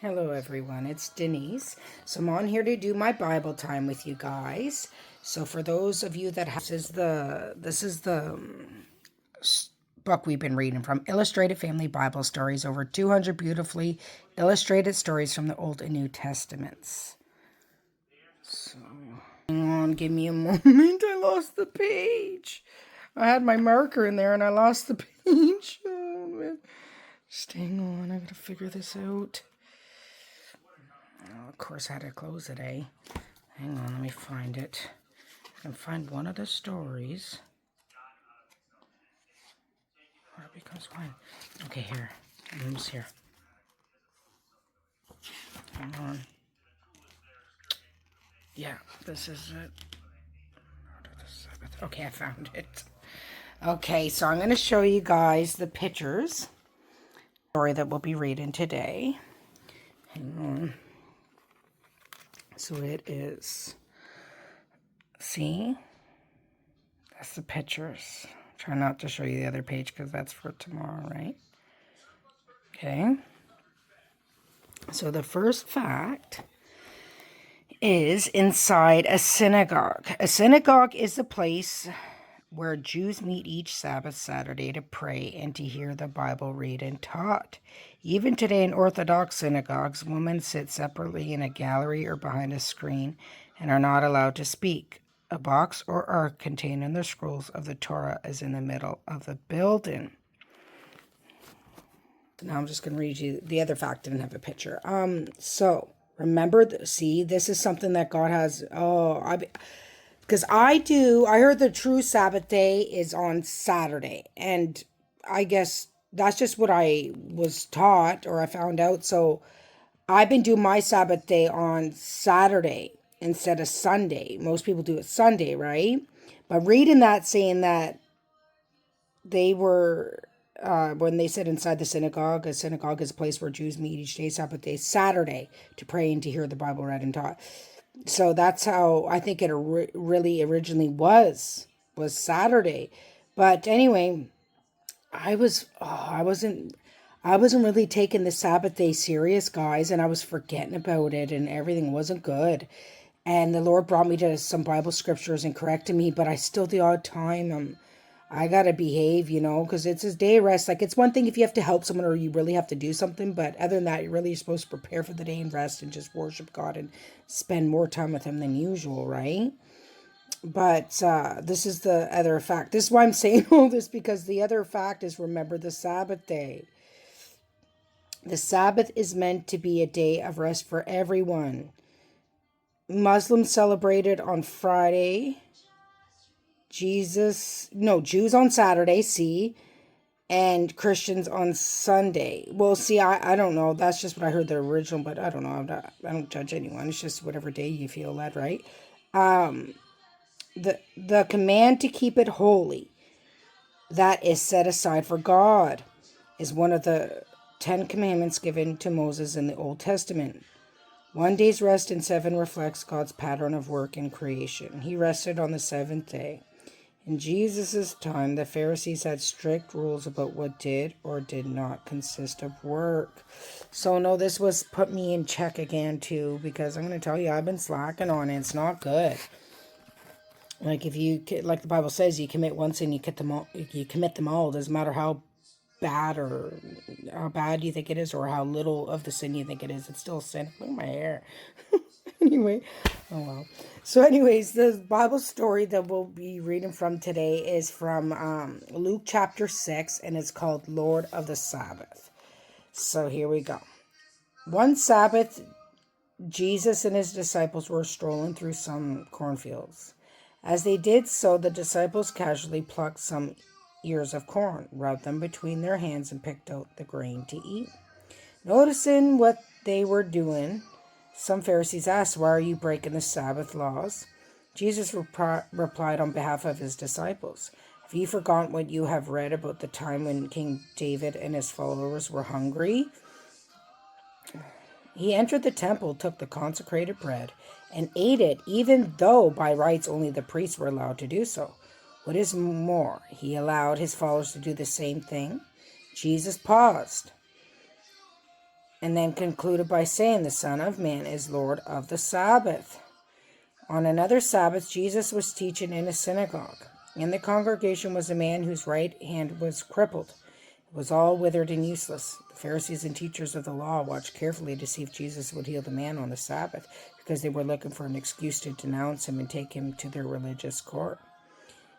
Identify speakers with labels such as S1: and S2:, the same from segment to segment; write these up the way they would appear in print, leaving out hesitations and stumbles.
S1: Hello everyone, it's Denise. So I'm on here to do my Bible time with you guys. So for those of you that have, this is the book we've been reading from, Illustrated Family Bible Stories, over 200 beautifully illustrated stories from the Old and New Testaments. So hang on, give me a moment. I lost the page. I had my marker in there and I lost the page. Oh man. Just hang on, I gotta figure this out. Of course, I had to close it, eh? Hang on, let me find it. I can find one of the stories. Where it becomes one. Okay, here. I'm almost here. Hang on. Yeah, this is it. Okay, I found it. Okay, so I'm going to show you guys the pictures. Story that we'll be reading today. Hang on. So it is. See? That's the pictures. Try not to show you the other page because that's for tomorrow, right? Okay. So the first fact is inside a synagogue. A synagogue is a place where Jews meet each Sabbath Saturday to pray and to hear the Bible read and taught. Even today in Orthodox synagogues, women sit separately in a gallery or behind a screen and are not allowed to speak. A box or ark containing the scrolls of the Torah is in the middle of the building. Now I'm just going to read you the other fact. Didn't have a picture. So remember, see, this is something that God has. Because I heard the true Sabbath day is on Saturday, and I guess that's just what I was taught or I found out. So I've been doing my Sabbath day on Saturday instead of Sunday. Most people do it Sunday, right? But reading that saying that they were, when they said inside the synagogue, a synagogue is a place where Jews meet each day, Sabbath day, Saturday, to pray and to hear the Bible read and taught. So that's how I think it really originally was Saturday. But anyway, I wasn't really taking the Sabbath day serious, guys, and I was forgetting about it, and everything wasn't good. And the Lord brought me to some Bible scriptures and corrected me, but I still the odd time I gotta behave, because it's His day of rest. Like, it's one thing if you have to help someone or you really have to do something, but other than that, you're supposed to prepare for the day and rest and just worship God and spend more time with Him than usual, right? But this is the other fact. This is why I'm saying all this, because the other fact is, remember the Sabbath day. The Sabbath is meant to be a day of rest for everyone. Muslims celebrated on Friday. Jews on Saturday, see, and Christians on Sunday. Well, see, I don't know. That's just what I heard the original, but I don't know. I don't judge anyone. It's just whatever day you feel led, right? The command to keep it holy, that is set aside for God, is one of the 10 commandments given to Moses in the Old Testament. 1 day's rest in 7 reflects God's pattern of work in creation. He rested on the 7th day. In Jesus' time, the Pharisees had strict rules about what did or did not consist of work. So, no, this was put me in check again, too, because I'm going to tell you, I've been slacking on it. It's not good. Like, like the Bible says, you commit one sin, you commit them all. It doesn't matter how bad you think it is or how little of the sin you think it is. It's still sin. Look at my hair. Anyway, oh well. So anyways, the Bible story that we'll be reading from today is from Luke chapter 6, and it's called Lord of the Sabbath. So here we go. One Sabbath, Jesus and his disciples were strolling through some cornfields. As they did so, the disciples casually plucked some ears of corn, rubbed them between their hands, and picked out the grain to eat. Noticing what they were doing, some Pharisees asked, "Why are you breaking the Sabbath laws?" Jesus replied on behalf of his disciples, "Have you forgotten what you have read about the time when King David and his followers were hungry? He entered the temple, took the consecrated bread, and ate it, even though by rights only the priests were allowed to do so. What is more, he allowed his followers to do the same thing." Jesus paused. And then concluded by saying, the Son of Man is Lord of the Sabbath. On another Sabbath, Jesus was teaching in a synagogue. In the congregation was a man whose right hand was crippled. It was all withered and useless. The Pharisees and teachers of the law watched carefully to see if Jesus would heal the man on the Sabbath, because they were looking for an excuse to denounce him and take him to their religious court.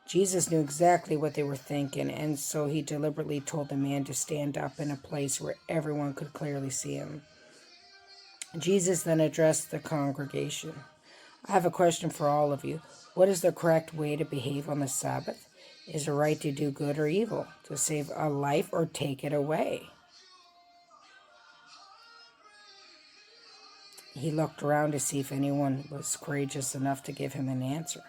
S1: Jesus knew exactly what they were thinking, and so he deliberately told the man to stand up in a place where everyone could clearly see him. Jesus then addressed the congregation. I have a question for all of you. What is the correct way to behave on the Sabbath? Is it right to do good or evil, to save a life or take it away? He looked around to see if anyone was courageous enough to give him an answer.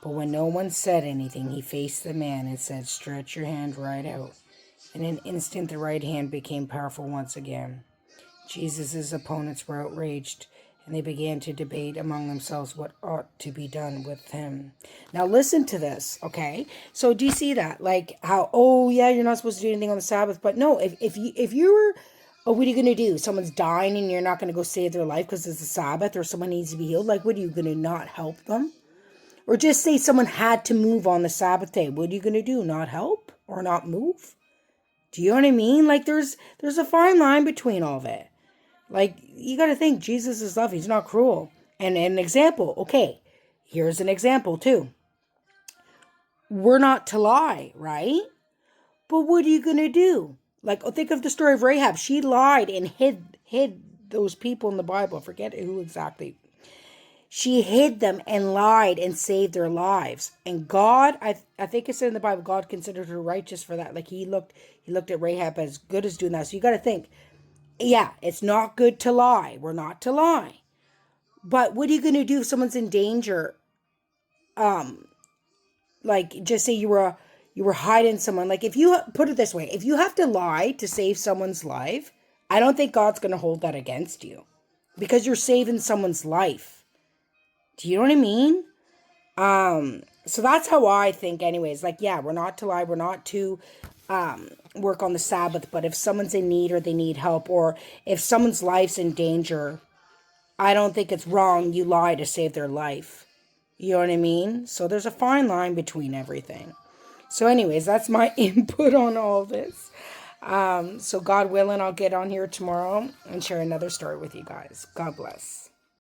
S1: But when no one said anything, he faced the man and said, "Stretch your hand right out." In an instant, the right hand became powerful once again. Jesus' opponents were outraged, and they began to debate among themselves what ought to be done with him. Now listen to this, okay? So do you see that? Like how, oh yeah, you're not supposed to do anything on the Sabbath, but no, if you were, oh, what are you going to do? Someone's dying and you're not going to go save their life because it's the Sabbath, or someone needs to be healed. Like, what are you going to not help them? Or just say someone had to move on the Sabbath day. What are you going to do? Not help or not move? Do you know what I mean? Like there's a fine line between all of it. Like, you got to think, Jesus is love. He's not cruel. And an example, okay, here's an example too. We're not to lie, right? But what are you going to do? Like, think of the story of Rahab. She lied and hid those people in the Bible. I forget who exactly. She hid them and lied and saved their lives. And God, I think it said in the Bible, God considered her righteous for that. Like he looked at Rahab as good as doing that. So you got to think, yeah, it's not good to lie. We're not to lie. But what are you going to do if someone's in danger? Like just say you were hiding someone. Like if you put it this way, if you have to lie to save someone's life, I don't think God's going to hold that against you because you're saving someone's life. Do you know what I mean? So that's how I think anyways. Like, yeah, we're not to lie. We're not to work on the Sabbath. But if someone's in need or they need help or if someone's life's in danger, I don't think it's wrong you lie to save their life. You know what I mean? So there's a fine line between everything. So anyways, that's my input on all this. So God willing, I'll get on here tomorrow and share another story with you guys. God bless.